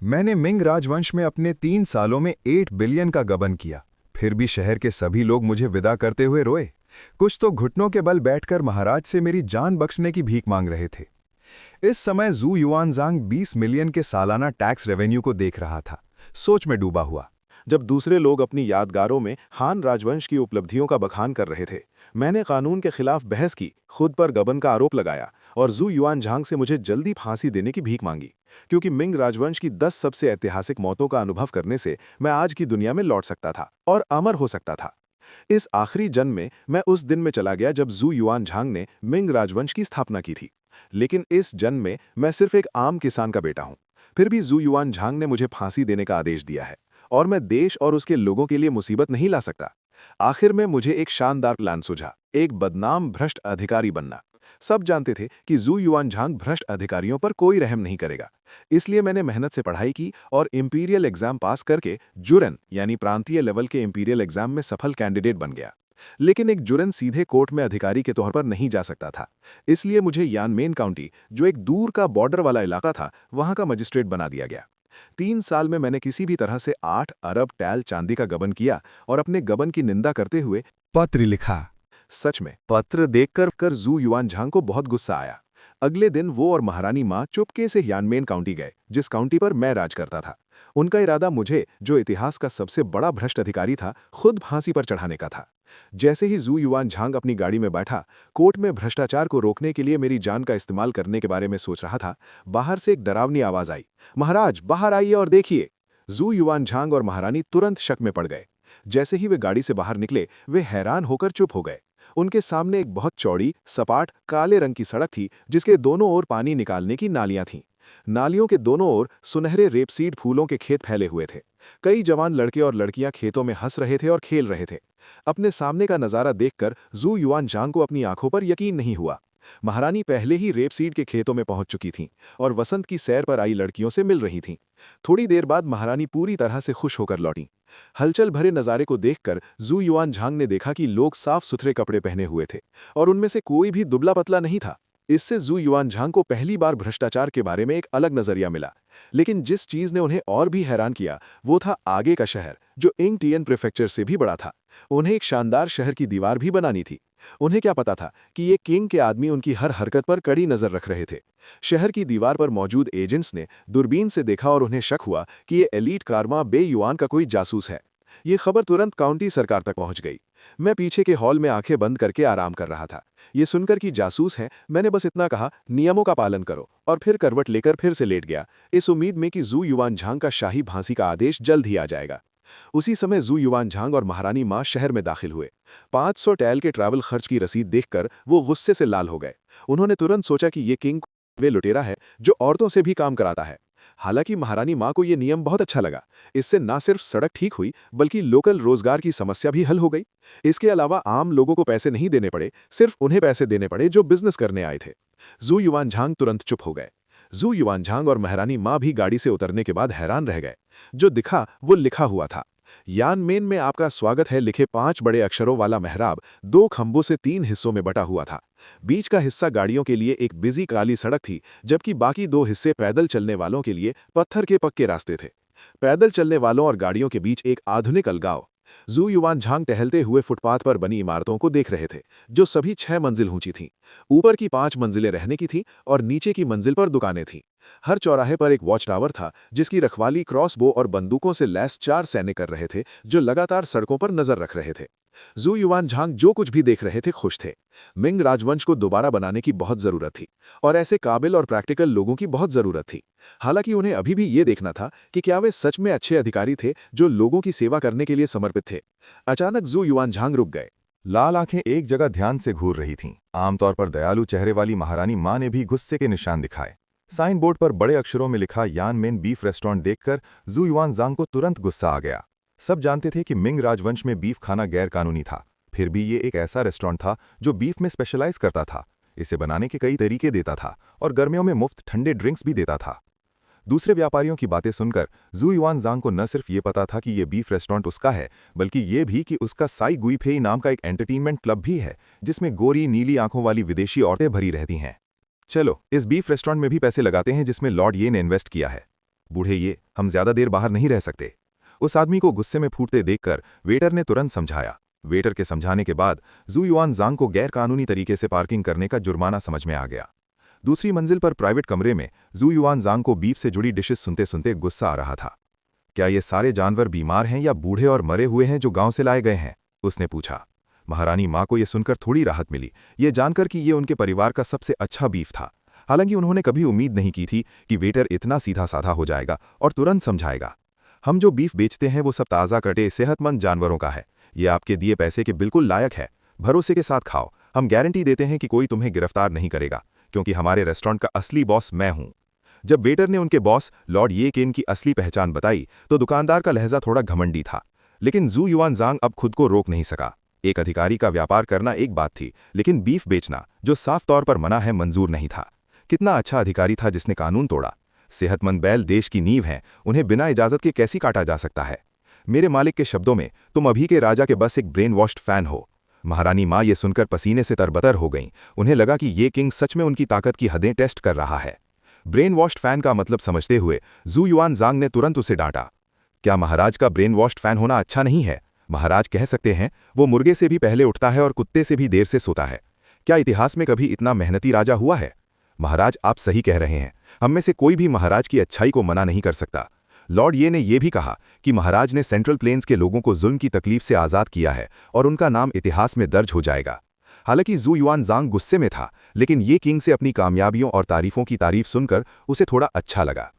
मैंने मिंग राजवंश में अपने 3 सालों में 8 बिलियन का गबन किया। फिर भी शहर के सभी लोग मुझे विदा करते हुए रोए। कुछ तो घुटनों के बल बैठकर महाराज से मेरी जान बख्शने की भीख मांग रहे थे। इस समय जू युआनजांग 20 मिलियन के सालाना टैक्स रेवेन्यू को देख रहा था, सोच में डूबा हुआ। जब दूसरे लोग अपनी यादगारों में हान राजवंश की उपलब्धियों का बखान कर रहे थे, मैंने कानून के खिलाफ बहस की, खुद पर गबन का आरोप लगाया और जू युआनझांग से मुझे जल्दी फांसी देने की भीख मांगी, क्योंकि मिंग राजवंश की 10 सबसे ऐतिहासिक मौतों का अनुभव करने से मैं आज की दुनिया में लौट सकता था और अमर हो सकता था। इस आखिरी जन्म में मैं उस दिन में चला गया जब जू युआनझांग ने मिंग राजवंश की स्थापना की थी। लेकिन इस जन्म में मैं सिर्फ एक आम किसान का बेटा हूं। फिर भी जू युआनझांग ने मुझे फांसी देने का आदेश दिया है और मैं देश और उसके लोगों के लिए मुसीबत नहीं ला सकता। आखिर में मुझे एक शानदार प्लान सूझा, एक बदनाम भ्रष्ट अधिकारी बनना। सब जानते थे कि जू युआनझांग भ्रष्ट अधिकारियों पर कोई रहम नहीं करेगा। इसलिए मैंने मेहनत से पढ़ाई की और इंपीरियल एग्जाम पास करके जुरन यानी प्रांतीय लेवल के इंपीरियल एग्जाम में सफल कैंडिडेट बन गया। लेकिन एक जुरन सीधे कोर्ट में अधिकारी के तौर पर नहीं जा सकता था। इसलिए मुझे यानमेन काउंटी, जो एक दूर का बॉर्डर वाला इलाका था, वहां का मजिस्ट्रेट बना दिया गया। 3 साल में मैंने किसी भी तरह से 8 अरब टैल चांदी का गबन किया और अपने गबन की निंदा करते हुए पत्र लिखा। सच में पत्र देखकर जू युआनझांग को बहुत गुस्सा आया। अगले दिन वो और महारानी माँ चुपके से यानमेन काउंटी गए, जिस काउंटी पर मैं राज करता था। उनका इरादा मुझे, जो इतिहास का सबसे बड़ा भ्रष्ट अधिकारी था, खुद फांसी पर चढ़ाने का था। जैसे ही जू युआनझांग अपनी गाड़ी में बैठा, कोर्ट में भ्रष्टाचार को रोकने के लिए मेरी जान का इस्तेमाल करने के बारे में सोच रहा था, बाहर से एक डरावनी आवाज आई, महाराज बाहर आइए और देखिए। जू युआनझांग और महारानी तुरंत शक में पड़ गए। जैसे ही वे गाड़ी से बाहर निकले, वे हैरान होकर चुप हो गए। उनके सामने एक बहुत चौड़ी, सपाट, काले रंग की सड़क थी, जिसके दोनों ओर पानी निकालने की नालियां थीं। नालियों के दोनों ओर सुनहरे रेपसीड फूलों के खेत फैले हुए थे। कई जवान लड़के और लड़कियां खेतों में हंस रहे थे और खेल रहे थे। अपने सामने का नजारा देखकर जू युआनझांग को अपनी आंखों पर यकीन नहीं हुआ। महारानी पहले ही रेपसीड के खेतों में पहुंच चुकी थीं और वसंत की सैर पर आई लड़कियों से मिल रही थीं। थोड़ी देर बाद महारानी पूरी तरह से खुश होकर लौटी। हलचल भरे नज़ारे को देखकर जू युआनझांग ने देखा कि लोग साफ सुथरे कपड़े पहने हुए थे और उनमें से कोई भी दुबला पतला नहीं था। इससे जू युआनझांग को पहली बार भ्रष्टाचार के बारे में एक अलग नजरिया मिला। लेकिन जिस चीज ने उन्हें और भी हैरान किया, वो था आगे का शहर, जो इंग टियन प्रीफेक्चर से भी बड़ा था। उन्हें एक शानदार शहर की दीवार भी बनानी थी। उन्हें क्या पता था कि ये किंग के आदमी उनकी हर हरकत पर कड़ी नजर रख रहे थे। शहर की दीवार पर मौजूद एजेंट्स ने दूरबीन से देखा और उन्हें शक हुआ कि ये एलीट कारमा बे युआन का कोई जासूस है। ये खबर तुरंत काउंटी सरकार तक पहुंच गई। मैं पीछे के हॉल में आंखें बंद करके आराम कर रहा था। ये सुनकर कि जासूस हैं, मैंने बस इतना कहा, नियमों का पालन करो, और फिर करवट लेकर फिर से लेट गया, इस उम्मीद में कि जू युआनझांग का शाही फांसी का आदेश जल्द ही आ जाएगा। उसी समय जू युआनझांग और महारानी माँ शहर में दाखिल हुए। 500 टैल के ट्रैवल खर्च की रसीद देखकर वो गुस्से से लाल हो गए। उन्होंने तुरंत सोचा कि ये किंग वे लुटेरा है जो औरतों से भी काम कराता है। हालांकि महारानी माँ को ये नियम बहुत अच्छा लगा। इससे न सिर्फ सड़क ठीक हुई, बल्कि लोकल रोजगार की समस्या भी हल हो गई। इसके अलावा आम लोगों को पैसे नहीं देने पड़े, सिर्फ उन्हें पैसे देने पड़े जो बिजनेस करने आए थे। जू युआनझांग तुरंत चुप हो गए। जू युआनझांग और महारानी माँ भी गाड़ी से उतरने के बाद हैरान रह गए। जो दिखा वो लिखा हुआ था। यानमेन में आपका स्वागत है लिखे 5 बड़े अक्षरों वाला मेहराब 2 खंभों से 3 हिस्सों में बटा हुआ था। बीच का हिस्सा गाड़ियों के लिए एक बिजी काली सड़क थी, जबकि बाकी 2 हिस्से पैदल चलने वालों के लिए पत्थर के पक्के रास्ते थे। पैदल चलने वालों और गाड़ियों के बीच एक आधुनिक अलगाव। जू युआनझांग टहलते हुए फुटपाथ पर बनी इमारतों को देख रहे थे, जो सभी 6 मंजिल ऊंची थीं। ऊपर की 5 मंजिलें रहने की थीं और नीचे की मंजिल पर दुकानें थीं। हर चौराहे पर एक वॉच टावर था, जिसकी रखवाली क्रॉसबो और बंदूकों से लैस 4 सैनिक कर रहे थे, जो लगातार सड़कों पर नजर रख रहे थे। जू युआनझांग जो कुछ भी देख रहे थे खुश थे। मिंग राजवंश को दोबारा बनाने की बहुत जरूरत थी और ऐसे काबिल और प्रैक्टिकल लोगों की बहुत जरूरत थी। हालांकि उन्हें अभी भी ये देखना था कि क्या वे सच में अच्छे अधिकारी थे जो लोगों की सेवा करने के लिए समर्पित थे। अचानक जू युआनझांग रुक गए। लाल आंखें एक जगह ध्यान से घूर रही थीं। आमतौर पर दयालु चेहरे वाली महारानी माँ ने भी गुस्से के निशान दिखाए। साइन बोर्ड पर बड़े अक्षरों में लिखा यानमेन बीफ रेस्टोरेंट देखकर जू युआनजांग को तुरंत गुस्सा आ गया। सब जानते थे कि मिंग राजवंश में बीफ खाना गैर कानूनी था। फिर भी ये एक ऐसा रेस्टोरेंट था जो बीफ में स्पेशलाइज करता था। इसे बनाने के कई तरीके देता था और गर्मियों में मुफ्त ठंडे ड्रिंक्स भी देता था। दूसरे व्यापारियों की बातें सुनकर जू युआनजांग को न सिर्फ ये पता था कि ये बीफ रेस्टोरेंट उसका है, बल्कि ये भी कि उसका साई गुईफेई नाम का एक एंटरटेनमेंट क्लब भी है, जिसमें गोरी नीली आंखों वाली विदेशी औरतें भरी रहती हैं। चलो इस बीफ रेस्टोरेंट में भी पैसे लगाते हैं जिसमें लॉर्ड ये ने इन्वेस्ट किया है। बूढ़े ये, हम ज्यादा देर बाहर नहीं रह सकते। उस आदमी को गुस्से में फूटते देखकर वेटर ने तुरंत समझाया। वेटर के समझाने के बाद जू युआनजांग को गैर कानूनी तरीके से पार्किंग करने का जुर्माना समझ में आ गया। दूसरी मंजिल पर प्राइवेट कमरे में जू युआनजांग को बीफ से जुड़ी डिशेस सुनते सुनते गुस्सा आ रहा था। क्या ये सारे जानवर बीमार हैं या बूढ़े और मरे हुए हैं जो गांव से लाए गए हैं? उसने पूछा। महारानी माँ को यह सुनकर थोड़ी राहत मिली, ये जानकर कि ये उनके परिवार का सबसे अच्छा बीफ था। हालांकि उन्होंने कभी उम्मीद नहीं की थी कि वेटर इतना सीधा साधा हो जाएगा और तुरंत समझाएगा। हम जो बीफ बेचते हैं वो सब ताज़ा कटे सेहतमंद जानवरों का है। ये आपके दिए पैसे के बिल्कुल लायक है। भरोसे के साथ खाओ। हम गारंटी देते हैं कि कोई तुम्हें गिरफ्तार नहीं करेगा, क्योंकि हमारे रेस्टोरेंट का असली बॉस मैं हूं। जब वेटर ने उनके बॉस लॉर्ड ये केन की असली पहचान बताई तो दुकानदार का लहजा थोड़ा घमंडी था। लेकिन जू युआनजांग अब खुद को रोक नहीं सका। एक अधिकारी का व्यापार करना एक बात थी, लेकिन बीफ बेचना, जो साफ तौर पर मना है, मंजूर नहीं था। कितना अच्छा अधिकारी था जिसने कानून तोड़ा। सेहतमंद बैल देश की नींव हैं, उन्हें बिना इजाजत के कैसी काटा जा सकता है? मेरे मालिक के शब्दों में, तुम अभी के राजा के बस एक ब्रेन वॉश्ड फैन हो। महारानी माँ ये सुनकर पसीने से तरबतर हो गईं। उन्हें लगा कि ये किंग सच में उनकी ताकत की हदें टेस्ट कर रहा है। ब्रेन वॉश्ड फैन का मतलब समझते हुए जू युआनजांग ने तुरंत उसे डांटा। क्या महाराज का ब्रेन वॉश्ड फैन होना अच्छा नहीं है? महाराज कह सकते हैं, वो मुर्गे से भी पहले उठता है और कुत्ते से भी देर से सोता है। क्या इतिहास में कभी इतना मेहनती राजा हुआ है? महाराज, आप सही कह रहे हैं। हम में से कोई भी महाराज की अच्छाई को मना नहीं कर सकता। लॉर्ड ये ने यह भी कहा कि महाराज ने सेंट्रल प्लेन्स के लोगों को जुल्म की तकलीफ से आज़ाद किया है और उनका नाम इतिहास में दर्ज हो जाएगा। हालांकि जू युआनजांग गुस्से में था, लेकिन ये किंग से अपनी कामयाबियों और तारीफों की तारीफ सुनकर उसे थोड़ा अच्छा लगा।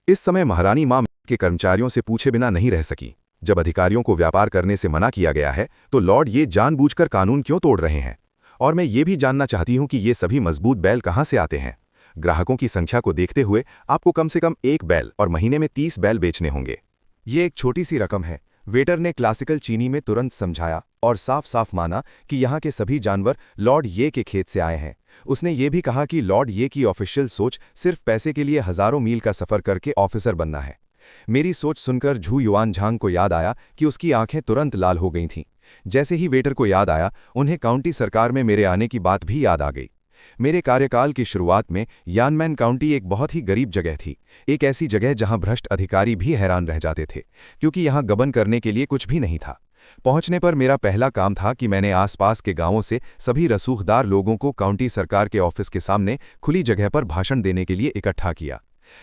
इस समय महारानी माँ के कर्मचारियों से पूछे बिना नहीं रह सकी। जब अधिकारियों को व्यापार करने से मना किया गया है तो लॉर्ड ये जानबूझकर कानून क्यों तोड़ रहे हैं? और मैं ये भी जानना चाहती हूँ कि ये सभी मजबूत बैल कहाँ से आते हैं? ग्राहकों की संख्या को देखते हुए आपको कम से कम 1 बैल और महीने में 30 बैल बेचने होंगे। ये एक छोटी सी रकम है, वेटर ने क्लासिकल चीनी में तुरंत समझाया और साफ साफ माना कि यहाँ के सभी जानवर लॉर्ड ये के खेत से आए हैं। उसने ये भी कहा कि लॉर्ड ये की ऑफिशियल सोच सिर्फ पैसे के लिए हजारों मील का सफर करके ऑफिसर बनना है। मेरी सोच सुनकर झू युआनझांग को याद आया कि उसकी आंखें तुरंत लाल हो गई थीं। जैसे ही वेटर को याद आया, उन्हें काउंटी सरकार में मेरे आने की बात भी याद आ गई। मेरे कार्यकाल की शुरुआत में यानमैन काउंटी एक बहुत ही गरीब जगह थी, एक ऐसी जगह जहां भ्रष्ट अधिकारी भी हैरान रह जाते थे, क्योंकि यहां गबन करने के लिए कुछ भी नहीं था। पहुंचने पर मेरा पहला काम था कि मैंने आसपास के गांवों से सभी रसूखदार लोगों को काउंटी सरकार के ऑफिस के सामने खुली जगह पर भाषण देने के लिए इकट्ठा किया।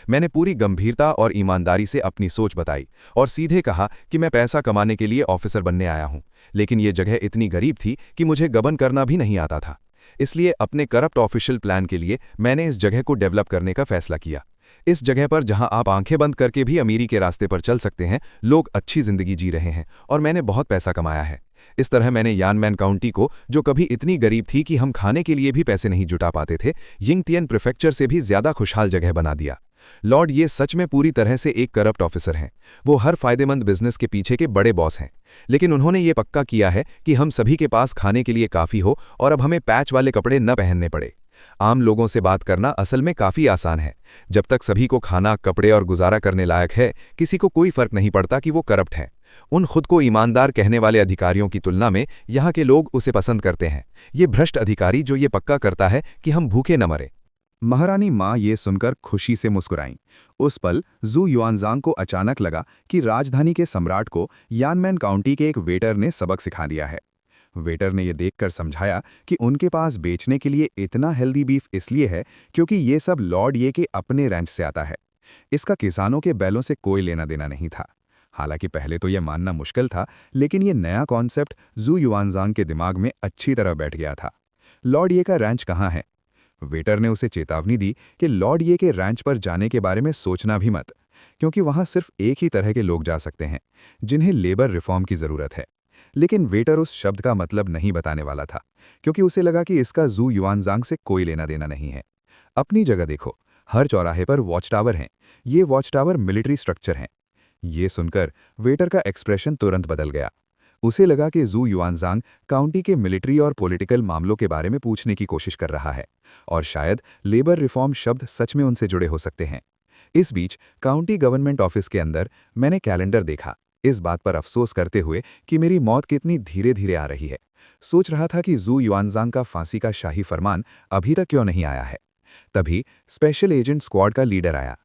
मैंने पूरी गंभीरता और ईमानदारी से अपनी सोच बताई और सीधे कहा कि मैं पैसा कमाने के लिए ऑफिसर बनने आया हूं, लेकिन ये जगह इतनी गरीब थी कि मुझे गबन करना भी नहीं आता था। इसलिए अपने करप्ट ऑफिशियल प्लान के लिए मैंने इस जगह को डेवलप करने का फैसला किया। इस जगह पर जहां आप आंखें बंद करके भी अमीरी के रास्ते पर चल सकते हैं, लोग अच्छी जिंदगी जी रहे हैं और मैंने बहुत पैसा कमाया है। इस तरह मैंने यानमैन काउंटी को, जो कभी इतनी गरीब थी कि हम खाने के लिए भी पैसे नहीं जुटा पाते थे, यिंगतियन प्रीफेक्चर से भी ज्यादा खुशहाल जगह बना दिया। लॉर्ड ये सच में पूरी तरह से एक करप्ट ऑफिसर हैं। वो हर फायदेमंद बिजनेस के पीछे के बड़े बॉस हैं, लेकिन उन्होंने ये पक्का किया है कि हम सभी के पास खाने के लिए काफ़ी हो और अब हमें पैच वाले कपड़े न पहनने पड़े। आम लोगों से बात करना असल में काफ़ी आसान है। जब तक सभी को खाना, कपड़े और गुजारा करने लायक है, किसी को कोई फर्क नहीं पड़ता कि वो करप्ट हैं। उन खुद को ईमानदार कहने वाले अधिकारियों की तुलना में यहाँ के लोग उसे पसंद करते हैं। ये भ्रष्ट अधिकारी जो ये पक्का करता है कि हम भूखे न मरें। महारानी माँ ये सुनकर खुशी से मुस्कुराईं। उस पल जू युआनजांग को अचानक लगा कि राजधानी के सम्राट को यानमैन काउंटी के एक वेटर ने सबक सिखा दिया है। वेटर ने यह देखकर समझाया कि उनके पास बेचने के लिए इतना हेल्दी बीफ इसलिए है क्योंकि ये सब लॉर्ड ये के अपने रैंच से आता है। इसका किसानों के बैलों से कोई लेना देना नहीं था। हालांकि पहले तो यह मानना मुश्किल था, लेकिन यह नया कॉन्सेप्ट जू युआनजांग के दिमाग में अच्छी तरह बैठ गया था। लॉर्ड ये का रैंच कहाँ है? वेटर ने उसे चेतावनी दी कि लॉर्ड ये के रैंच पर जाने के बारे में सोचना भी मत, क्योंकि वहां सिर्फ एक ही तरह के लोग जा सकते हैं जिन्हें लेबर रिफॉर्म की जरूरत है। लेकिन वेटर उस शब्द का मतलब नहीं बताने वाला था, क्योंकि उसे लगा कि इसका जू युआनजांग से कोई लेना देना नहीं है। अपनी जगह देखो, हर चौराहे पर वॉच टावर हैं। ये वॉच टावर मिलिट्री स्ट्रक्चर हैं। ये सुनकर वेटर का एक्सप्रेशन तुरंत बदल गया। उसे लगा कि जू युआनजांग काउंटी के मिलिट्री और पॉलिटिकल मामलों के बारे में पूछने की कोशिश कर रहा है, और शायद लेबर रिफॉर्म शब्द सच में उनसे जुड़े हो सकते हैं। इस बीच काउंटी गवर्नमेंट ऑफिस के अंदर मैंने कैलेंडर देखा, इस बात पर अफसोस करते हुए कि मेरी मौत कितनी धीरे धीरे आ रही है। सोच रहा था कि जू युआनजांग का फांसी का शाही फरमान अभी तक क्यों नहीं आया है। तभी स्पेशल एजेंट स्क्वाड का लीडर आया।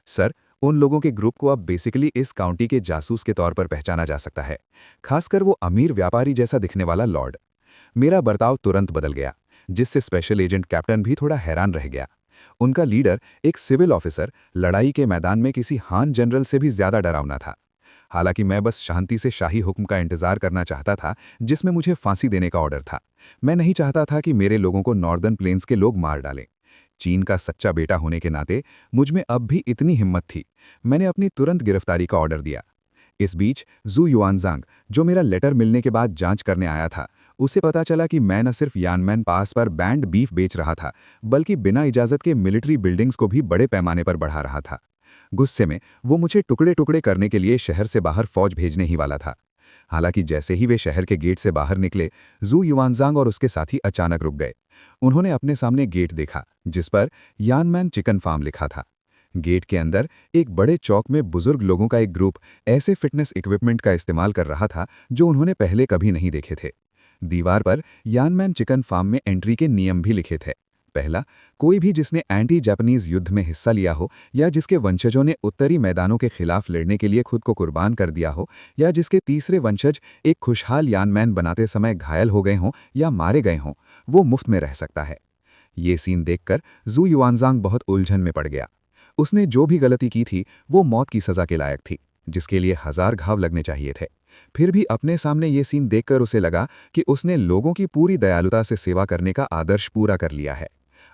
सर, उन लोगों के ग्रुप को अब बेसिकली इस काउंटी के जासूस के तौर पर पहचाना जा सकता है, खासकर वो अमीर व्यापारी जैसा दिखने वाला लॉर्ड। मेरा बर्ताव तुरंत बदल गया, जिससे स्पेशल एजेंट कैप्टन भी थोड़ा हैरान रह गया। उनका लीडर, एक सिविल ऑफिसर, लड़ाई के मैदान में किसी हान जनरल से भी ज्यादा डरावना था। हालांकि मैं बस शांति से शाही हुक्म का इंतजार करना चाहता था, जिसमें मुझे फांसी देने का ऑर्डर था। मैं नहीं चाहता था कि मेरे लोगों को नॉर्दर्न प्लेन्स के लोग मार डालें। चीन का सच्चा बेटा होने के नाते मुझ में अब भी इतनी हिम्मत थी। मैंने अपनी तुरंत गिरफ्तारी का ऑर्डर दिया। इस बीच जू युआनजांग, जो मेरा लेटर मिलने के बाद जांच करने आया था, उसे पता चला कि मैं न सिर्फ यानमैन पास पर बैंड बीफ बेच रहा था, बल्कि बिना इजाजत के मिलिट्री बिल्डिंग्स को भी बड़े पैमाने पर बढ़ा रहा था। गुस्से में वो मुझे टुकड़े टुकड़े करने के लिए शहर से बाहर फौज भेजने ही वाला था। हालांकि जैसे ही वे शहर के गेट से बाहर निकले, जू युआनजांग और उसके साथी अचानक रुक गए। उन्होंने अपने सामने गेट देखा, जिस पर यानमैन चिकन फार्म लिखा था। गेट के अंदर एक बड़े चौक में बुजुर्ग लोगों का एक ग्रुप ऐसे फिटनेस इक्विपमेंट का इस्तेमाल कर रहा था जो उन्होंने पहले कभी नहीं देखे थे। दीवार पर यानमैन चिकन फार्म में एंट्री के नियम भी लिखे थे। पहला, कोई भी जिसने एंटी जापानीज युद्ध में हिस्सा लिया हो, या जिसके वंशजों ने उत्तरी मैदानों के खिलाफ लड़ने के लिए खुद को कुर्बान कर दिया हो, या जिसके तीसरे वंशज एक खुशहाल यानमैन बनाते समय घायल हो गए हों या मारे गए हों, वो मुफ्त में रह सकता है। ये सीन देखकर जू युआनजांग बहुत उलझन में पड़ गया। उसने जो भी गलती की थी वो मौत की सजा के लायक थी, जिसके लिए 1000 घाव लगने चाहिए थे। फिर भी अपने सामने ये सीन देखकर उसे लगा कि उसने लोगों की पूरी दयालुता से सेवा करने का आदर्श पूरा कर लिया है।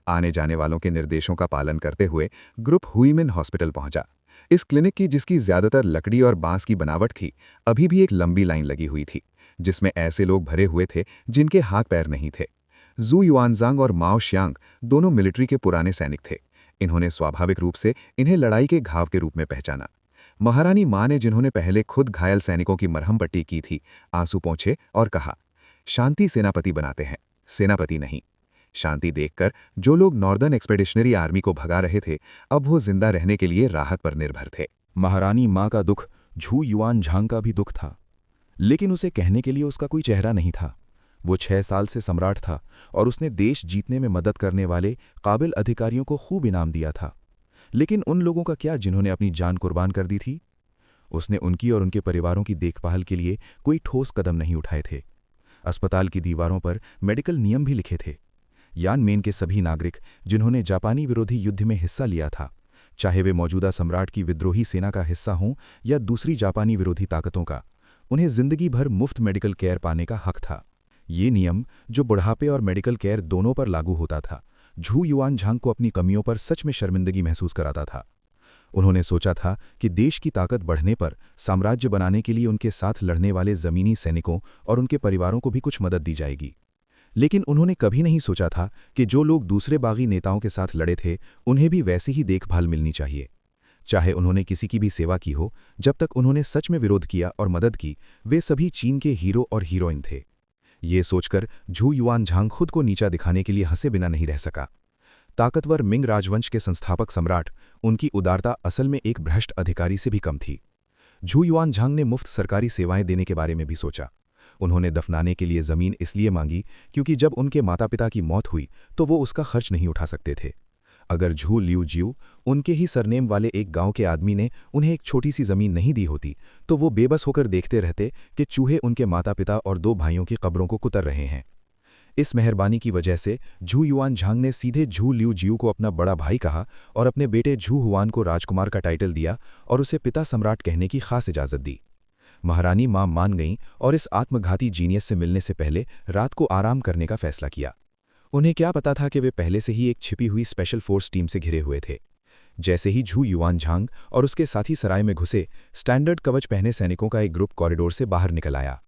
आने जाने वालों के निर्देशों का पालन करते हुए ग्रुप हुईमिन हॉस्पिटल पहुंचा। इस क्लिनिक की, जिसकी ज्यादातर लकड़ी और बांस की बनावट थी, अभी भी एक लंबी लाइन लगी हुई थी, जिसमें ऐसे लोग भरे हुए थे जिनके हाथ पैर नहीं थे। जू युआनजांग और माओ शियांग दोनों मिलिट्री के पुराने सैनिक थे। इन्होंने स्वाभाविक रूप से इन्हें लड़ाई के घाव के रूप में पहचाना। महारानी मां ने, जिन्होंने पहले खुद घायल सैनिकों की मरहम पट्टी की थी, आंसू पोंछे और कहा, शांति सेनापति बनाते हैं, सेनापति नहीं। शांति देखकर जो लोग नॉर्दर्न एक्सपेडिशनरी आर्मी को भगा रहे थे, अब वो जिंदा रहने के लिए राहत पर निर्भर थे। महारानी मां का दुख झू युआनझांग का भी दुख था, लेकिन उसे कहने के लिए उसका कोई चेहरा नहीं था। वो 6 साल से सम्राट था और उसने देश जीतने में मदद करने वाले काबिल अधिकारियों को खूब इनाम दिया था। लेकिन उन लोगों का क्या जिन्होंने अपनी जान कुर्बान कर दी थी? उसने उनकी और उनके परिवारों की देखभाल के लिए कोई ठोस कदम नहीं उठाए थे। अस्पताल की दीवारों पर मेडिकल नियम भी लिखे थे। यानमेन के सभी नागरिक जिन्होंने जापानी विरोधी युद्ध में हिस्सा लिया था, चाहे वे मौजूदा सम्राट की विद्रोही सेना का हिस्सा हों या दूसरी जापानी विरोधी ताकतों का, उन्हें जिंदगी भर मुफ्त मेडिकल केयर पाने का हक था। ये नियम, जो बुढ़ापे और मेडिकल केयर दोनों पर लागू होता था, झू युआनझांग को अपनी कमियों पर सच में शर्मिंदगी महसूस कराता था। उन्होंने सोचा था कि देश की ताकत बढ़ने पर साम्राज्य बनाने के लिए उनके साथ लड़ने वाले जमीनी सैनिकों और उनके परिवारों को भी कुछ मदद दी जाएगी। लेकिन उन्होंने कभी नहीं सोचा था कि जो लोग दूसरे बागी नेताओं के साथ लड़े थे, उन्हें भी वैसी ही देखभाल मिलनी चाहिए। चाहे उन्होंने किसी की भी सेवा की हो, जब तक उन्होंने सच में विरोध किया और मदद की, वे सभी चीन के हीरो और हीरोइन थे। ये सोचकर झू युआनझांग खुद को नीचा दिखाने के लिए हंसे बिना नहीं रह सका। ताकतवर मिंग राजवंश के संस्थापक सम्राट, उनकी उदारता असल में एक भ्रष्ट अधिकारी से भी कम थी। झू युआनझांग ने मुफ्त सरकारी सेवाएं देने के बारे में भी सोचा। उन्होंने दफनाने के लिए जमीन इसलिए मांगी क्योंकि जब उनके माता पिता की मौत हुई तो वो उसका खर्च नहीं उठा सकते थे। अगर झू लियू जियू, उनके ही सरनेम वाले एक गांव के आदमी ने उन्हें एक छोटी सी जमीन नहीं दी होती, तो वो बेबस होकर देखते रहते कि चूहे उनके माता पिता और 2 भाइयों की कब्रों को कुतर रहे हैं। इस मेहरबानी की वजह से झू युआनझांग ने सीधे झू लियू जियू को अपना बड़ा भाई कहा और अपने बेटे झू हुआन को राजकुमार का टाइटल दिया और उसे पिता सम्राट कहने की खास इजाजत दी। महारानी मां मान गईं और इस आत्मघाती जीनियस से मिलने से पहले रात को आराम करने का फैसला किया। उन्हें क्या पता था कि वे पहले से ही एक छिपी हुई स्पेशल फोर्स टीम से घिरे हुए थे। जैसे ही झू युआनझांग और उसके साथी सराय में घुसे, स्टैंडर्ड कवच पहने सैनिकों का एक ग्रुप कॉरिडोर से बाहर निकल आया।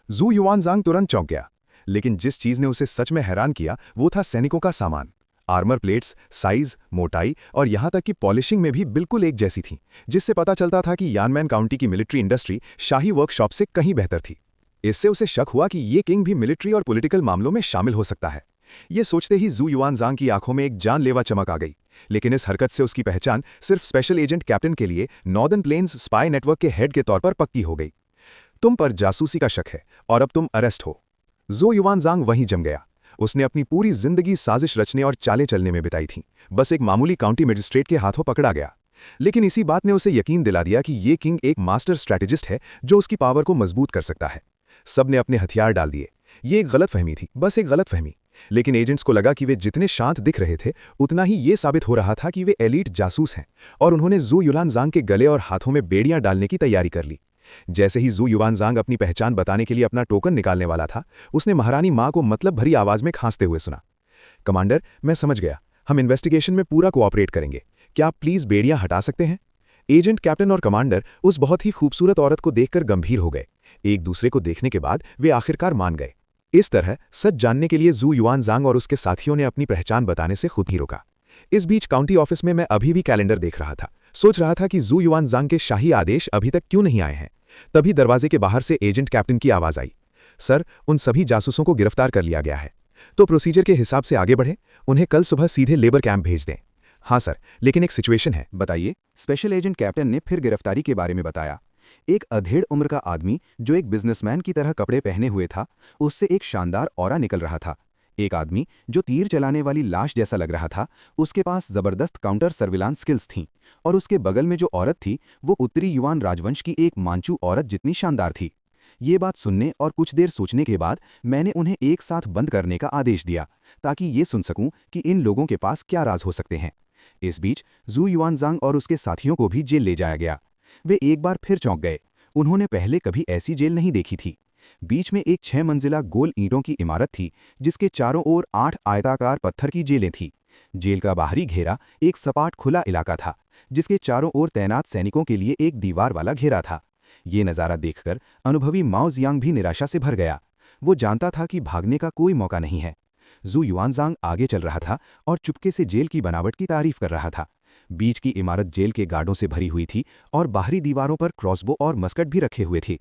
जू युआनजांग तुरंत चौंक गया, लेकिन जिस चीज ने उसे सच में हैरान किया वो था सैनिकों का सामान। आर्मर प्लेट्स, साइज, मोटाई और यहां तक कि पॉलिशिंग में भी बिल्कुल एक जैसी थी, जिससे पता चलता था कि यानमैन काउंटी की मिलिट्री इंडस्ट्री शाही वर्कशॉप से कहीं बेहतर थी। इससे उसे शक हुआ कि ये किंग भी मिलिट्री और पॉलिटिकल मामलों में शामिल हो सकता है। ये सोचते ही जू युआनजांग की आंखों में एक जानलेवा चमक आ गई, लेकिन इस हरकत से उसकी पहचान सिर्फ स्पेशल एजेंट कैप्टन के लिए नॉर्दर्न प्लेन्स स्पाई नेटवर्क के हेड के तौर पर पक्की हो गई। तुम पर जासूसी का शक है और अब तुम अरेस्ट हो। जू युआनजांग वहीं जम गया। उसने अपनी पूरी जिंदगी साजिश रचने और चाले चलने में बिताई थी, बस एक मामूली काउंटी मजिस्ट्रेट के हाथों पकड़ा गया। लेकिन इसी बात ने उसे यकीन दिला दिया कि ये किंग एक मास्टर स्ट्रैटेजिस्ट है जो उसकी पावर को मजबूत कर सकता है। सबने अपने हथियार डाल दिए। ये एक गलतफहमी थी, बस एक गलतफहमी। लेकिन एजेंट्स को लगा कि वे जितने शांत दिख रहे थे उतना ही ये साबित हो रहा था कि वे एलीट जासूस हैं, और उन्होंने जू युलानजांग के गले और हाथों में बेड़ियां डालने की तैयारी कर ली। जैसे ही जू युवानजांग अपनी पहचान बताने के लिए अपना टोकन निकालने वाला था, उसने महारानी माँ को मतलब भरी आवाज में खांसते हुए सुना, कमांडर, मैं समझ गया, हम इन्वेस्टिगेशन में पूरा कोऑपरेट करेंगे, क्या आप प्लीज बेड़ियां हटा सकते हैं? एजेंट, कैप्टन और कमांडर उस बहुत ही खूबसूरत औरत को देखकर गंभीर हो गए। एक दूसरे को देखने के बाद वे आखिरकार मान गए। इस तरह सच जानने के लिए जू युआनजांग और उसके साथियों ने अपनी पहचान बताने से खुद ही रोका। इस बीच काउंटी ऑफिस में मैं अभी भी कैलेंडर देख रहा था, सोच रहा था कि जू युआनजांग के शाही आदेश अभी तक क्यों नहीं आए हैं। तभी दरवाजे के बाहर से एजेंट कैप्टन की आवाज आई, सर, उन सभी जासूसों को गिरफ्तार कर लिया गया है। तो प्रोसीजर के हिसाब से आगे बढ़े, उन्हें कल सुबह सीधे लेबर कैंप भेज दें। हाँ सर, लेकिन एक सिचुएशन है। बताइए। स्पेशल एजेंट कैप्टन ने फिर गिरफ्तारी के बारे में बताया। एक अधेड़ उम्र का आदमी जो एक बिजनेसमैन की तरह कपड़े पहने हुए था, उससे एक शानदार ऑरा निकल रहा था। एक आदमी जो तीर चलाने वाली लाश जैसा लग रहा था, उसके पास जबरदस्त काउंटर सर्विलांस स्किल्स थीं, और उसके बगल में जो औरत थी वो उत्तरी युआन राजवंश की एक मांचू औरत जितनी शानदार थी। ये बात सुनने और कुछ देर सोचने के बाद मैंने उन्हें एक साथ बंद करने का आदेश दिया, ताकि ये सुन सकूं कि इन लोगों के पास क्या राज हो सकते हैं। इस बीच जू युआनजांग और उसके साथियों को भी जेल ले जाया गया। वे एक बार फिर चौंक गए। उन्होंने पहले कभी ऐसी जेल नहीं देखी थी। बीच में एक 6 मंजिला गोल ईंटों की इमारत थी, जिसके चारों ओर 8 आयताकार पत्थर की जेलें थीं। जेल का बाहरी घेरा एक सपाट खुला इलाका था, जिसके चारों ओर तैनात सैनिकों के लिए एक दीवार वाला घेरा था। ये नज़ारा देखकर अनुभवी माओ जियांग भी निराशा से भर गया। वो जानता था कि भागने का कोई मौका नहीं है। जू युआनजांग आगे चल रहा था और चुपके से जेल की बनावट की तारीफ कर रहा था। बीच की इमारत जेल के गार्डों से भरी हुई थी और बाहरी दीवारों पर क्रॉसबो और मस्कट भी रखे हुए थे।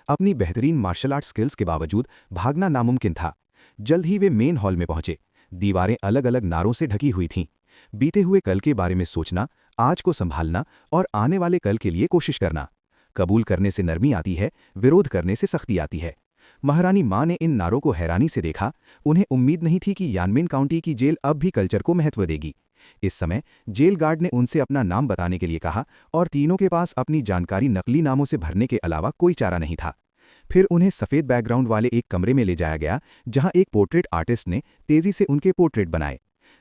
अपनी बेहतरीन मार्शल आर्ट स्किल्स के बावजूद भागना नामुमकिन था। जल्द ही वे मेन हॉल में पहुंचे। दीवारें अलग अलग नारों से ढकी हुई थीं। बीते हुए कल के बारे में सोचना, आज को संभालना और आने वाले कल के लिए कोशिश करना। कबूल करने से नरमी आती है, विरोध करने से सख्ती आती है। महारानी माँ ने इन नारों को हैरानी से देखा। उन्हें उम्मीद नहीं थी कि यानमेन काउंटी की जेल अब भी कल्चर को महत्व देगी। इस समय जेल गार्ड ने उनसे अपना नाम बताने के लिए कहा, और तीनों के पास अपनी जानकारी नकली नामों से भरने के अलावा कोई चारा नहीं था। फिर उन्हें सफ़ेद बैकग्राउंड वाले एक कमरे में ले जाया गया, जहां एक पोर्ट्रेट आर्टिस्ट ने तेजी से उनके पोर्ट्रेट बनाए।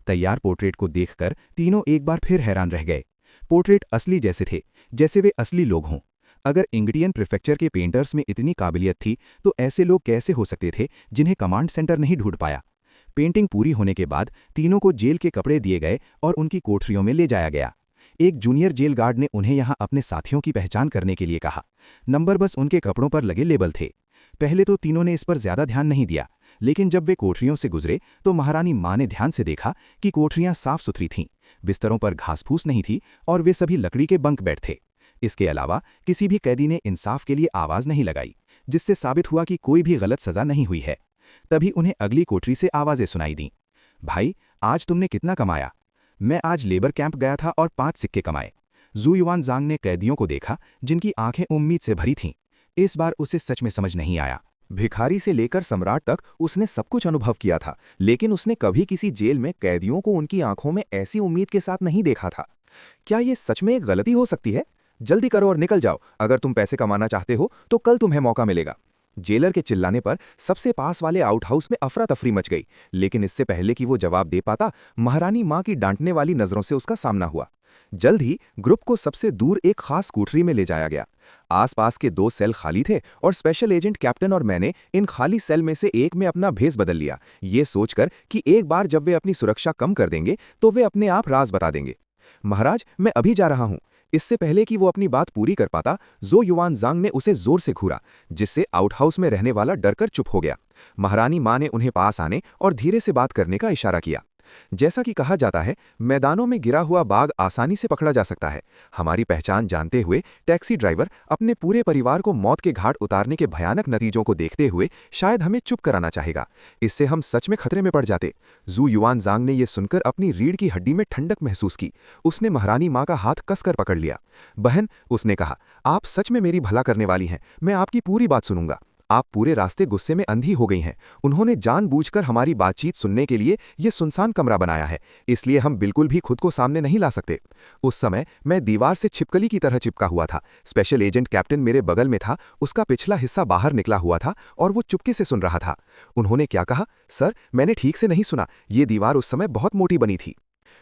तैयार पोर्ट्रेट को देखकर तीनों एक बार फिर हैरान रह गए। पोर्ट्रेट असली जैसे थे, जैसे वे असली लोग हों। अगर इंग्डियन प्रीफेक्चर के पेंटर्स में इतनी काबिलियत थी, तो ऐसे लोग कैसे हो सकते थे जिन्हें कमांड सेंटर नहीं ढूंढ पाया। पेंटिंग पूरी होने के बाद तीनों को जेल के कपड़े दिए गए और उनकी कोठरियों में ले जाया गया। एक जूनियर जेल गार्ड ने उन्हें यहां अपने साथियों की पहचान करने के लिए कहा। नंबर बस उनके कपड़ों पर लगे लेबल थे। पहले तो तीनों ने इस पर ज्यादा ध्यान नहीं दिया, लेकिन जब वे कोठरियों से गुजरे तो महारानी माँ ने ध्यान से देखा कि कोठरियां साफ सुथरी थीं, बिस्तरों पर घास फूस नहीं थी और वे सभी लकड़ी के बंक बेड थे। इसके अलावा किसी भी कैदी ने इंसाफ के लिए आवाज नहीं लगाई, जिससे साबित हुआ कि कोई भी गलत सजा नहीं हुई है। तभी उन्हें अगली कोठरी से आवाजें सुनाई दीं। भाई, आज तुमने कितना कमाया? मैं आज लेबर कैंप गया था और 5 सिक्के कमाए। जू युआनजांग ने कैदियों को देखा, जिनकी आंखें उम्मीद से भरी थीं। इस बार उसे सच में समझ नहीं आया। भिखारी से लेकर सम्राट तक उसने सब कुछ अनुभव किया था, लेकिन उसने कभी किसी जेल में कैदियों को उनकी आंखों में ऐसी उम्मीद के साथ नहीं देखा था। क्या ये सच में एक गलती हो सकती है? जल्दी करो और निकल जाओ। अगर तुम पैसे कमाना चाहते हो तो कल तुम्हें मौका मिलेगा। जेलर के चिल्लाने पर सबसे पास वाले आउटहाउस में अफरा तफरी मच गई, लेकिन इससे पहले कि वो जवाब दे पाता, महारानी माँ की डांटने वाली नजरों से उसका सामना हुआ। जल्द ही ग्रुप को सबसे दूर एक खास कोठरी में ले जाया गया। आसपास के 2 सेल खाली थे और स्पेशल एजेंट कैप्टन और मैंने इन खाली सेल में से एक में अपना भेस बदल लिया, ये सोचकर कि एक बार जब वे अपनी सुरक्षा कम कर देंगे तो वे अपने आप राज बता देंगे। महाराज, मैं अभी जा रहा हूं। इससे पहले कि वो अपनी बात पूरी कर पाता, जू युआनजांग ने उसे जोर से घूरा, जिससे आउटहाउस में रहने वाला डरकर चुप हो गया। महारानी माँ ने उन्हें पास आने और धीरे से बात करने का इशारा किया। जैसा कि कहा जाता है, मैदानों में गिरा हुआ बाघ आसानी से पकड़ा जा सकता है। हमारी पहचान जानते हुए टैक्सी ड्राइवर अपने पूरे परिवार को मौत के घाट उतारने के भयानक नतीजों को देखते हुए शायद हमें चुप कराना चाहेगा। इससे हम सच में खतरे में पड़ जाते। जू युआनजांग ने यह सुनकर अपनी रीढ़ की हड्डी में ठंडक महसूस की। उसने महारानी माँ का हाथ कसकर पकड़ लिया। बहन, उसने कहा, आप सच में मेरी भला करने वाली हैं। मैं आपकी पूरी बात सुनूंगा। आप पूरे रास्ते गुस्से में अंधी हो गई हैं। उन्होंने जानबूझकर हमारी बातचीत सुनने के लिए ये सुनसान कमरा बनाया है, इसलिए हम बिल्कुल भी खुद को सामने नहीं ला सकते। उस समय मैं दीवार से छिपकली की तरह चिपका हुआ था। स्पेशल एजेंट कैप्टन मेरे बगल में था, उसका पिछला हिस्सा बाहर निकला हुआ था और वो चुपके से सुन रहा था। उन्होंने क्या कहा? सर, मैंने ठीक से नहीं सुना। ये दीवार उस समय बहुत मोटी बनी थी।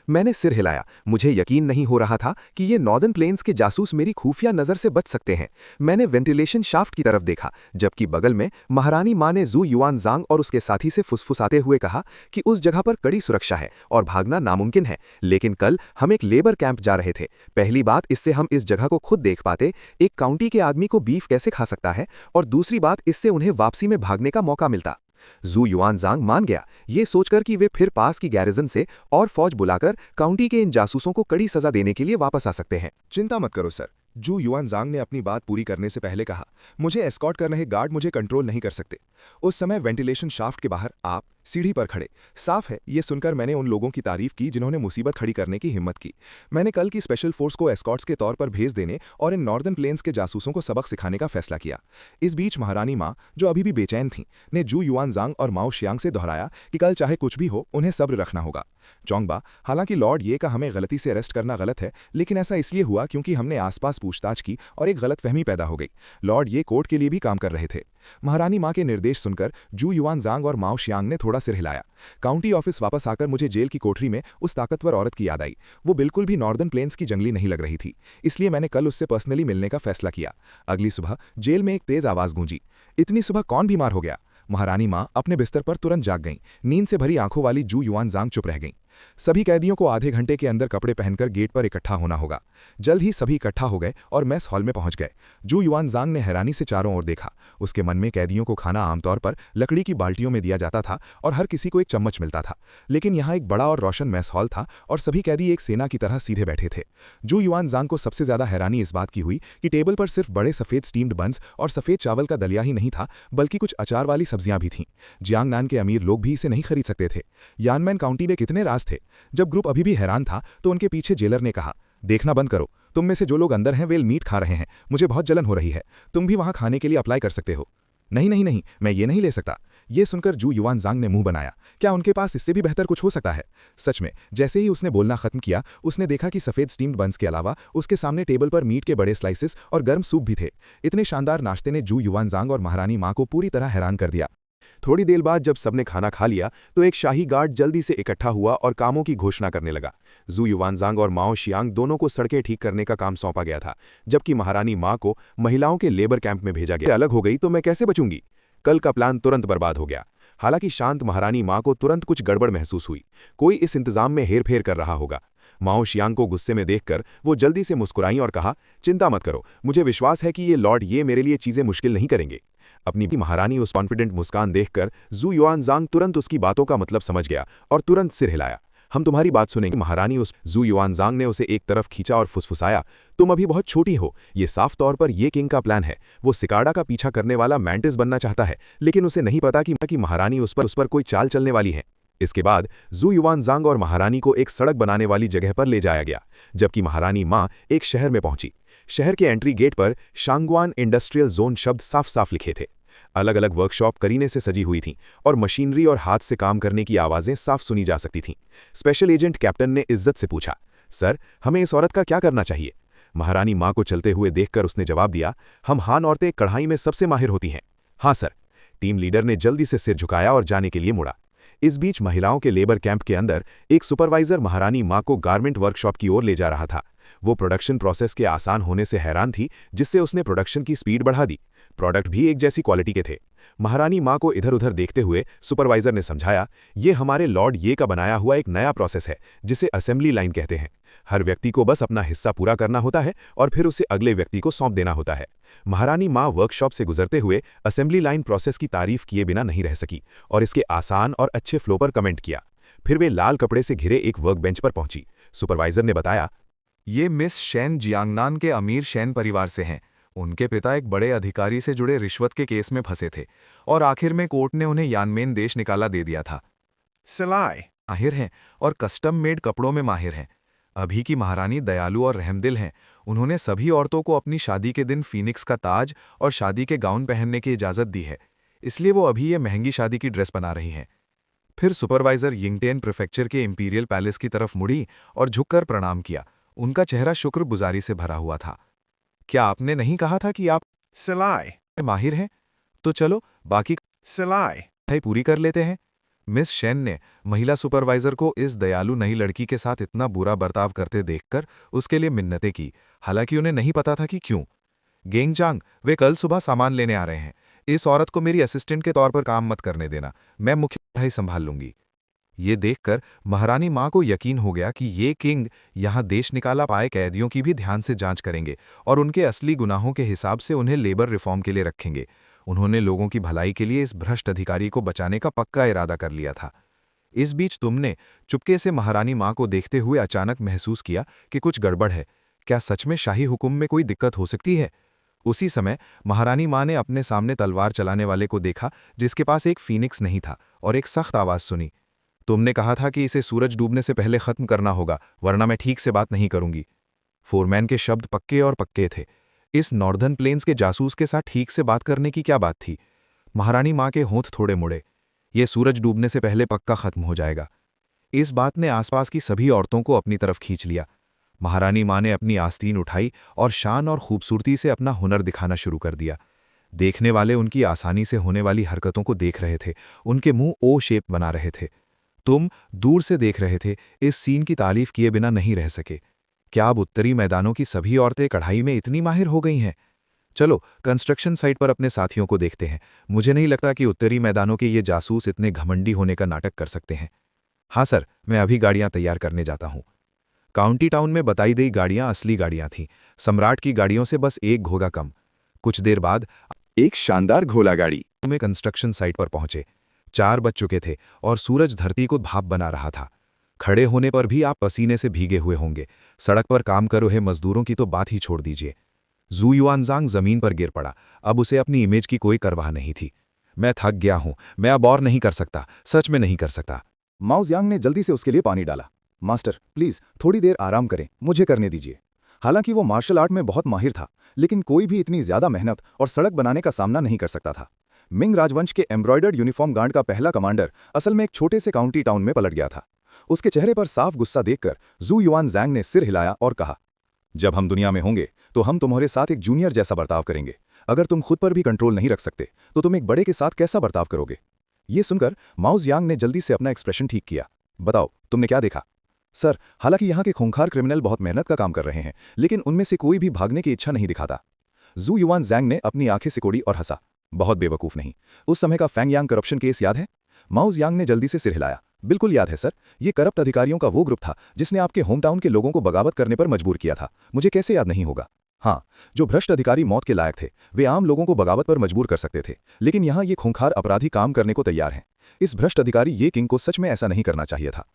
मैंने सिर हिलाया। मुझे यकीन नहीं हो रहा था कि ये नॉर्दर्न प्लेन्स के जासूस मेरी खुफिया नज़र से बच सकते हैं। मैंने वेंटिलेशन शाफ्ट की तरफ देखा, जबकि बगल में महारानी माँ ने जू युआनज़ांग और उसके साथी से फुसफुसाते हुए कहा कि उस जगह पर कड़ी सुरक्षा है और भागना नामुमकिन है। लेकिन कल हम एक लेबर कैंप जा रहे थे। पहली बात, इससे हम इस जगह को खुद देख पाते, एक काउंटी के आदमी को बीफ कैसे खा सकता है, और दूसरी बात, इससे उन्हें वापसी में भागने का मौका मिलता। जू युआनज़ांग मान गया, ये सोचकर कि वे फिर पास की गैरिजन से और फौज बुलाकर काउंटी के इन जासूसों को कड़ी सजा देने के लिए वापस आ सकते हैं। चिंता मत करो सर, जू युआनज़ांग ने अपनी बात पूरी करने से पहले कहा। मुझे एस्कॉर्ट कर रहे गार्ड मुझे कंट्रोल नहीं कर सकते। उस समय वेंटिलेशन शाफ्ट के बाहर आप सीढ़ी पर खड़े। साफ है, ये सुनकर मैंने उन लोगों की तारीफ की जिन्होंने मुसीबत खड़ी करने की हिम्मत की। मैंने कल की स्पेशल फोर्स को एस्कॉर्ट्स के तौर पर भेज देने और इन नॉर्दर्न प्लेन्स के जासूसों को सबक सिखाने का फैसला किया। इस बीच महारानी माँ, जो अभी भी बेचैन थीं, ने जू युआनज़ांग और माओ शियांग से दोहराया कि कल चाहे कुछ भी हो, उन्हें सब्र रखना होगा। चोंगबा, हालांकि लॉर्ड ये का हमें गलती से अरेस्ट करना गलत है, लेकिन ऐसा इसलिए हुआ क्योंकि हमने आसपास पूछताछ की और एक गलतफहमी पैदा हो गई। लॉर्ड ये कोर्ट के लिए भी काम कर रहे थे। महारानी माँ के निर्देश सुनकर जू युआनज़ांग और माओ शियांग ने थोड़ा सिर हिलाया। काउंटी ऑफिस वापस आकर मुझे जेल की कोठरी में उस ताकतवर औरत की याद आई। वो बिल्कुल भी नॉर्दर्न प्लेन्स की जंगली नहीं लग रही थी, इसलिए मैंने कल उससे पर्सनली मिलने का फैसला किया। अगली सुबह जेल में एक तेज आवाज गूंजी, इतनी सुबह कौन बीमार हो गया? महारानी माँ अपने बिस्तर पर तुरंत जाग गईं। नींद से भरी आंखों वाली जू युआनज़ांग चुप रह गईं। सभी कैदियों को आधे घंटे के अंदर कपड़े पहनकर गेट पर इकट्ठा होना होगा। जल्द ही सभी इकट्ठा हो गए और मेस हॉल में पहुंच गए। जू युआनज़ांग ने हैरानी से चारों ओर देखा। उसके मन में कैदियों को खाना आमतौर पर लकड़ी की बाल्टियों में दिया जाता था और हर किसी को एक चम्मच मिलता था, लेकिन यहाँ एक बड़ा और रोशन मेस हॉल था और सभी कैदी एक सेना की तरह सीधे बैठे थे। जू युआनज़ांग को सबसे ज्यादा हैरानी इस बात की हुई कि टेबल पर सिर्फ बड़े सफेद स्टीम्ड बंस और सफेद चावल का दलिया ही नहीं था, बल्कि कुछ अचार वाली सब्जियां भी थीं। जियांगनान के अमीर लोग भी इसे नहीं खरीद सकते थे। यानमैन काउंटी में कितने राज थे। जब ग्रुप अभी भी हैरान था तो उनके पीछे जेलर ने कहा, देखना बंद करो, तुम में से जो लोग अंदर हैं वे मीट खा रहे हैं, मुझे बहुत जलन हो रही है, तुम भी वहां खाने के लिए अप्लाई कर सकते हो। नहीं नहीं नहीं, मैं ये नहीं ले सकता। ये सुनकर जू युआनज़ांग ने मुंह बनाया। क्या उनके पास इससे भी बेहतर कुछ हो सकता है? सच में, जैसे ही उसने बोलना खत्म किया, उसने देखा कि सफेद स्टीम्ड बंस के अलावा उसके सामने टेबल पर मीट के बड़े स्लाइसेस और गर्म सूप भी थे। इतने शानदार नाश्ते ने जू युआनज़ांग और महारानी माँ को पूरी तरह हैरान कर दिया। थोड़ी देर बाद जब सबने खाना खा लिया तो एक शाही गार्ड जल्दी से इकट्ठा हुआ और कामों की घोषणा करने लगा। जू युआनज़ांग और माओ शियांग दोनों को सड़कें ठीक करने का काम सौंपा गया था, जबकि महारानी माँ को महिलाओं के लेबर कैंप में भेजा गया। अलग हो गई तो मैं कैसे बचूंगी? कल का प्लान तुरंत बर्बाद हो गया। हालांकि शांत महारानी माँ को तुरंत कुछ गड़बड़ महसूस हुई। कोई इस इंतजाम में हेरफेर कर रहा होगा। माओ शियांग को गुस्से में देखकर वो जल्दी से मुस्कुराई और कहा, चिंता मत करो, मुझे विश्वास है कि ये लॉर्ड ये मेरे लिए चीजें मुश्किल नहीं करेंगे। अपनी महारानी उस कॉन्फिडेंट मुस्कान देखकर जू युआनज़ांग तुरंत उसकी बातों का मतलब समझ गया और तुरंत सिर हिलाया। हम तुम्हारी बात सुनेंगे। महारानी उस जू युआनज़ांग ने उसे एक तरफ खींचा और फुसफुसाया, तुम अभी बहुत छोटी हो। ये साफ तौर पर ये किंग का प्लान है। वो सिकाडा का पीछा करने वाला मैंटिस बनना चाहता है, लेकिन उसे नहीं पता कि महारानी उस पर कोई चाल चलने वाली है। इसके बाद जू युआनज़ांग और महारानी को एक सड़क बनाने वाली जगह पर ले जाया गया, जबकि महारानी माँ एक शहर में पहुंची। शहर के एंट्री गेट पर शांगवान इंडस्ट्रियल जोन शब्द साफ साफ लिखे थे। अलग अलग वर्कशॉप करीने से सजी हुई थीं और मशीनरी और हाथ से काम करने की आवाज़ें साफ सुनी जा सकती थीं। स्पेशल एजेंट कैप्टन ने इज्जत से पूछा, सर, हमें इस औरत का क्या करना चाहिए? महारानी माँ को चलते हुए देखकर उसने जवाब दिया, हम हान औरतें कढ़ाई में सबसे माहिर होती हैं। हाँ सर। टीम लीडर ने जल्दी से सिर झुकाया और जाने के लिए मुड़ा। इस बीच महिलाओं के लेबर कैंप के अंदर एक सुपरवाइजर महारानी माँ को गारमेंट वर्कशॉप की ओर ले जा रहा था। वो प्रोडक्शन प्रोसेस के आसान होने से हैरान थी, जिससे उसने प्रोडक्शन की स्पीड बढ़ा दी। प्रोडक्ट भी एक जैसी क्वालिटी के थे। महारानी माँ को इधर उधर देखते हुए सुपरवाइजर ने समझाया, ये हमारे लॉर्ड ये का बनाया हुआ एक नया प्रोसेस है, जिसे असेंबली लाइन कहते हैं। हर व्यक्ति को बस अपना हिस्सा पूरा करना होता है और फिर उसे अगले व्यक्ति को सौंप देना होता है। महारानी माँ वर्कशॉप से गुजरते हुए असेंबली लाइन प्रोसेस की तारीफ किए बिना नहीं रह सकी और इसके आसान और अच्छे फ्लो पर कमेंट किया। फिर वे लाल कपड़े से घिरे एक वर्क बेंच पर पहुंची। सुपरवाइजर ने बताया, ये मिस शैन जियांगनान के अमीर शैन परिवार से हैं। उनके पिता एक बड़े अधिकारी से जुड़े रिश्वत के केस में फंसे थे और आखिर में कोर्ट ने उन्हें यानमेन देश निकाला दे दिया था। सिलाई माहिर हैं और कस्टम मेड कपड़ों में माहिर हैं। अभी की महारानी दयालु और रहमदिल हैं। उन्होंने सभी औरतों को अपनी शादी के दिन फीनिक्स का ताज और शादी के गाउन पहनने की इजाज़त दी है, इसलिए वो अभी ये महंगी शादी की ड्रेस बना रही हैं। फिर सुपरवाइजर यिंगटेन प्रीफेक्चर के इंपीरियल पैलेस की तरफ मुड़ी और झुककर प्रणाम किया। उनका चेहरा शुक्रगुजारी से भरा हुआ था। क्या आपने नहीं कहा था कि आप सिलाई माहिर हैं? तो चलो बाकी सिलाई पूरी कर लेते हैं। मिस शेन ने महिला सुपरवाइजर को इस दयालु नई लड़की के साथ इतना बुरा बर्ताव करते देखकर उसके लिए मिन्नतें की, हालांकि उन्हें नहीं पता था कि क्यों। गेंगजांग, वे कल सुबह सामान लेने आ रहे हैं। इस औरत को मेरी असिस्टेंट के तौर पर काम मत करने देना, मैं मुख्य पढ़ाई संभाल लूंगी। ये देखकर महारानी माँ को यकीन हो गया कि ये किंग यहाँ देश निकाला पाए कैदियों की भी ध्यान से जांच करेंगे और उनके असली गुनाहों के हिसाब से उन्हें लेबर रिफॉर्म के लिए रखेंगे। उन्होंने लोगों की भलाई के लिए इस भ्रष्ट अधिकारी को बचाने का पक्का इरादा कर लिया था। इस बीच तुमने चुपके से महारानी माँ को देखते हुए अचानक महसूस किया कि कुछ गड़बड़ है। क्या सच में शाही हुक्म में कोई दिक्कत हो सकती है? उसी समय महारानी माँ ने अपने सामने तलवार चलाने वाले को देखा, जिसके पास एक फीनिक्स नहीं था, और एक सख्त आवाज़ सुनी। तुमने कहा था कि इसे सूरज डूबने से पहले खत्म करना होगा, वरना मैं ठीक से बात नहीं करूंगी। फोरमैन के शब्द पक्के और पक्के थे। इस नॉर्दर्न प्लेन्स के जासूस के साथ ठीक से बात करने की क्या बात थी? महारानी माँ के होंठ थोड़े मुड़े। ये सूरज डूबने से पहले पक्का खत्म हो जाएगा। इस बात ने आसपास की सभी औरतों को अपनी तरफ खींच लिया। महारानी माँ ने अपनी आस्तीन उठाई और शान और खूबसूरती से अपना हुनर दिखाना शुरू कर दिया। देखने वाले उनकी आसानी से होने वाली हरकतों को देख रहे थे, उनके मुंह ओ शेप बना रहे थे। तुम दूर से देख रहे थे, इस सीन की तारीफ किए बिना नहीं रह सके। क्या अब उत्तरी मैदानों की सभी औरतें कढ़ाई में इतनी माहिर हो गई हैं? चलो कंस्ट्रक्शन साइट पर अपने साथियों को देखते हैं। मुझे नहीं लगता कि उत्तरी मैदानों के ये जासूस इतने घमंडी होने का नाटक कर सकते हैं। हाँ सर, मैं अभी गाड़ियां तैयार करने जाता हूं। काउंटी टाउन में बताई गई गाड़ियां असली गाड़ियां थीं, सम्राट की गाड़ियों से बस एक घोगा कम। कुछ देर बाद एक शानदार घोड़ा गाड़ी में कंस्ट्रक्शन साइट पर पहुंचे। 4 बज चुके थे और सूरज धरती को भाप बना रहा था। खड़े होने पर भी आप पसीने से भीगे हुए होंगे। सड़क पर काम कर रहे मजदूरों की तो बात ही छोड़ दीजिए। जू युआनजांग जमीन पर गिर पड़ा। अब उसे अपनी इमेज की कोई परवाह नहीं थी। मैं थक गया हूं, मैं अब और नहीं कर सकता, सच में नहीं कर सकता। माओ जियांग ने जल्दी से उसके लिए पानी डाला। मास्टर प्लीज थोड़ी देर आराम करें, मुझे करने दीजिए। हालांकि वो मार्शल आर्ट में बहुत माहिर था, लेकिन कोई भी इतनी ज्यादा मेहनत और सड़क बनाने का सामना नहीं कर सकता था। मिंग राजवंश के एम्ब्रॉयडर्ड यूनिफॉर्म गार्ड का पहला कमांडर असल में एक छोटे से काउंटी टाउन में पलट गया था। उसके चेहरे पर साफ गुस्सा देखकर जू युआनजांग ने सिर हिलाया और कहा, जब हम दुनिया में होंगे तो हम तुम्हारे साथ एक जूनियर जैसा बर्ताव करेंगे। अगर तुम खुद पर भी कंट्रोल नहीं रख सकते तो तुम एक बड़े के साथ कैसा बर्ताव करोगे? ये सुनकर माओ जियांग ने जल्दी से अपना एक्सप्रेशन ठीक किया। बताओ, तुमने क्या देखा? सर, हालांकि यहाँ के खूंखार क्रिमिनल बहुत मेहनत का काम कर रहे हैं, लेकिन उनमें से कोई भी भागने की इच्छा नहीं दिखाता। जू युआनजांग ने अपनी आंखें सिकोड़ी और हंसा। बहुत बेवकूफ नहीं। उस समय का फैंग यांग करप्शन केस याद है? माओ जियांग ने जल्दी से सिर हिलाया। बिल्कुल याद है सर, ये करप्ट अधिकारियों का वो ग्रुप था जिसने आपके होम टाउन के लोगों को बगावत करने पर मजबूर किया था। मुझे कैसे याद नहीं होगा। हाँ, जो भ्रष्ट अधिकारी मौत के लायक थे, वे आम लोगों को बगावत पर मजबूर कर सकते थे, लेकिन यहाँ ये खूंखार अपराधी काम करने को तैयार हैं। इस भ्रष्ट अधिकारी ये किंग को सच में ऐसा नहीं करना चाहिए था।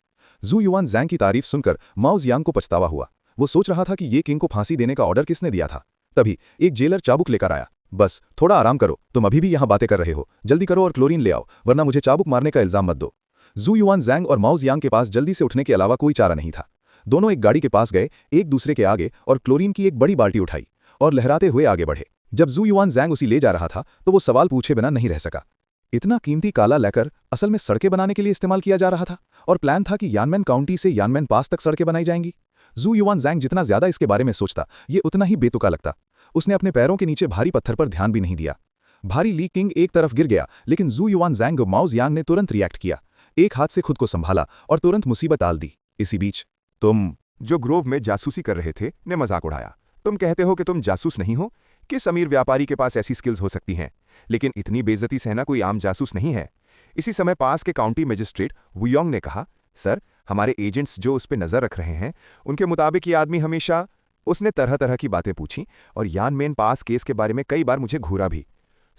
जू युआनजांग की तारीफ सुनकर माओ जियांग को पछतावा हुआ। वो सोच रहा था कि ये किंग को फांसी देने का ऑर्डर किसने दिया था। तभी एक जेलर चाबुक लेकर आया। बस थोड़ा आराम करो, तुम अभी भी यहाँ बातें कर रहे हो। जल्दी करो और क्लोरीन ले आओ, वरना मुझे चाबुक मारने का इल्जाम मत दो। जू युआनजांग और माओ जियांग के पास जल्दी से उठने के अलावा कोई चारा नहीं था। दोनों एक गाड़ी के पास गए, एक दूसरे के आगे, और क्लोरीन की एक बड़ी बाल्टी उठाई और लहराते हुए आगे बढ़े। जब जू युआनजांग उसे ले जा रहा था तो वो सवाल पूछे बिना नहीं रह सका। इतना कीमती काला लैकर असल में सड़कें बनाने के लिए इस्तेमाल किया जा रहा था, और प्लान था कि यानमेन काउंटी से यानमेन पास तक सड़कें बनाई जाएंगी। जू युआनजांग जितना ज्यादा इसके बारे में सोचता, ये उतना ही बेतुका लगता। उसने अपने पैरों के नीचे भारी पत्थर पर ध्यान भी नहीं दिया। भारी ली किंग एक तरफ गिर गया, लेकिन जू युआनजांग और माओ जियांग ने तुरंत रिएक्ट किया। एक हाथ से खुद को संभाला और तुरंत मुसीबत टाल दी। इसी बीच तुम जो ग्रोव में जासूसी कर रहे थे ने मजाक उड़ाया। तुम कहते हो कि तुम जासूस नहीं हो? किस अमीर व्यापारी के पास ऐसी स्किल्स हो सकती हैं? लेकिन इतनी बेइज्जती सहना कोई आम जासूस नहीं है। इसी समय पास के काउंटी मजिस्ट्रेट वुयोंग ने कहा, सर, हमारे एजेंट्स जो उस पर नजर रख रहे हैं, उनके मुताबिक ये आदमी हमेशा। उसने तरह तरह की बातें पूछी और यानमेन पास केस के बारे में कई बार मुझे घूरा भी।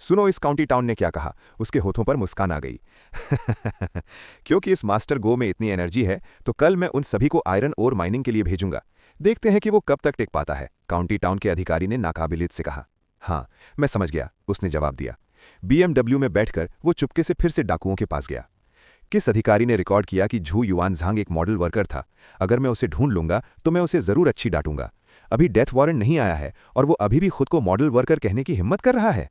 सुनो इस काउंटी टाउन ने क्या कहा। उसके होठों पर मुस्कान आ गई। क्योंकि इस मास्टर गो में इतनी एनर्जी है तो कल मैं उन सभी को आयरन ओर माइनिंग के लिए भेजूंगा। देखते हैं कि वो कब तक टिक पाता है। काउंटी टाउन के अधिकारी ने नाकाबिलियत से कहा। हाँ, मैं समझ गया, उसने जवाब दिया। BMW में बैठकर वो चुपके से फिर से डाकुओं के पास गया। किस अधिकारी ने रिकॉर्ड किया कि जू युआनजांग एक मॉडल वर्कर था? अगर मैं उसे ढूंढ लूंगा तो मैं उसे जरूर अच्छी डांटूंगा। अभी डेथ वारंट नहीं आया है और वो अभी भी खुद को मॉडल वर्कर कहने की हिम्मत कर रहा है।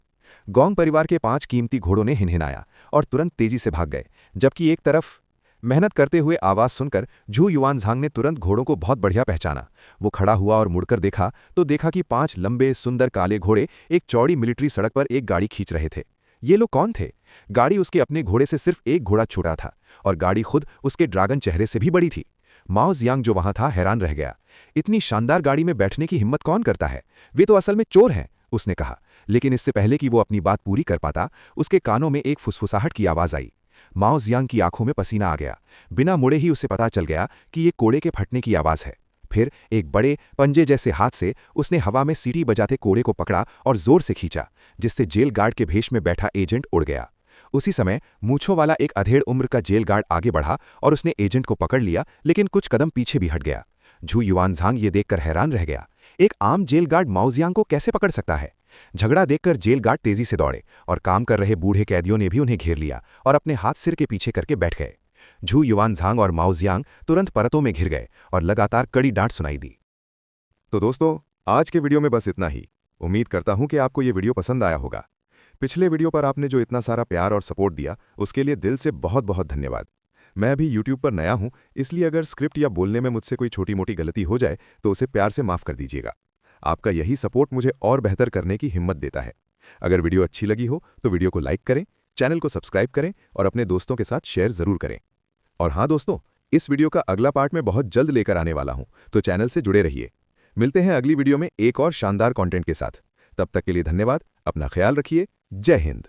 गोंग परिवार के 5 कीमती घोड़ों ने हिनहिनाया और तुरंत तेजी से भाग गए, जबकि एक तरफ मेहनत करते हुए आवाज सुनकर झू युआनझांग ने तुरंत घोड़ों को बहुत बढ़िया पहचाना। वो खड़ा हुआ और मुड़कर देखा तो देखा कि 5 लंबे सुंदर काले घोड़े एक चौड़ी मिलिट्री सड़क पर एक गाड़ी खींच रहे थे। ये लोग कौन थे? गाड़ी उसके अपने घोड़े से सिर्फ एक घोड़ा छोटा था और गाड़ी खुद उसके ड्रैगन चेहरे से भी बड़ी थी। माओ जियांग जो वहां था हैरान रह गया। इतनी शानदार गाड़ी में बैठने की हिम्मत कौन करता है? वे तो असल में चोर हैं, उसने कहा। लेकिन इससे पहले कि वो अपनी बात पूरी कर पाता, उसके कानों में एक फुसफुसाहट की आवाज आई। माओ जियांग की आंखों में पसीना आ गया। बिना मुड़े ही उसे पता चल गया कि ये कोड़े के फटने की आवाज है। फिर एक बड़े पंजे जैसे हाथ से उसने हवा में सीटी बजाते कोड़े को पकड़ा और जोर से खींचा, जिससे जेल गार्ड के भेष में बैठा एजेंट उड़ गया। उसी समय मूंछों वाला एक अधेड़ उम्र का जेल गार्ड आगे बढ़ा और उसने एजेंट को पकड़ लिया, लेकिन कुछ कदम पीछे भी हट गया। झू युआनझांग ये देखकर हैरान रह गया। एक आम जेल गार्ड माओ जियांग को कैसे पकड़ सकता है? झगड़ा देखकर जेल गार्ड तेजी से दौड़े और काम कर रहे बूढ़े कैदियों ने भी उन्हें घेर लिया और अपने हाथ सिर के पीछे करके बैठ गए। झू युआनझांग और माओ जियांग तुरंत परतों में घिर गए और लगातार कड़ी डांट सुनाई दी। तो दोस्तों, आज के वीडियो में बस इतना ही। उम्मीद करता हूं कि आपको ये वीडियो पसंद आया होगा। पिछले वीडियो पर आपने जो इतना सारा प्यार और सपोर्ट दिया, उसके लिए दिल से बहुत बहुत धन्यवाद। मैं अभी YouTube पर नया हूं, इसलिए अगर स्क्रिप्ट या बोलने में मुझसे कोई छोटी मोटी गलती हो जाए तो उसे प्यार से माफ कर दीजिएगा। आपका यही सपोर्ट मुझे और बेहतर करने की हिम्मत देता है। अगर वीडियो अच्छी लगी हो तो वीडियो को लाइक करें, चैनल को सब्सक्राइब करें और अपने दोस्तों के साथ शेयर जरूर करें। और हाँ दोस्तों, इस वीडियो का अगला पार्ट मैं बहुत जल्द लेकर आने वाला हूं, तो चैनल से जुड़े रहिए। मिलते हैं अगली वीडियो में एक और शानदार कंटेंट के साथ। तब तक के लिए धन्यवाद। अपना ख्याल रखिए। जय हिंद।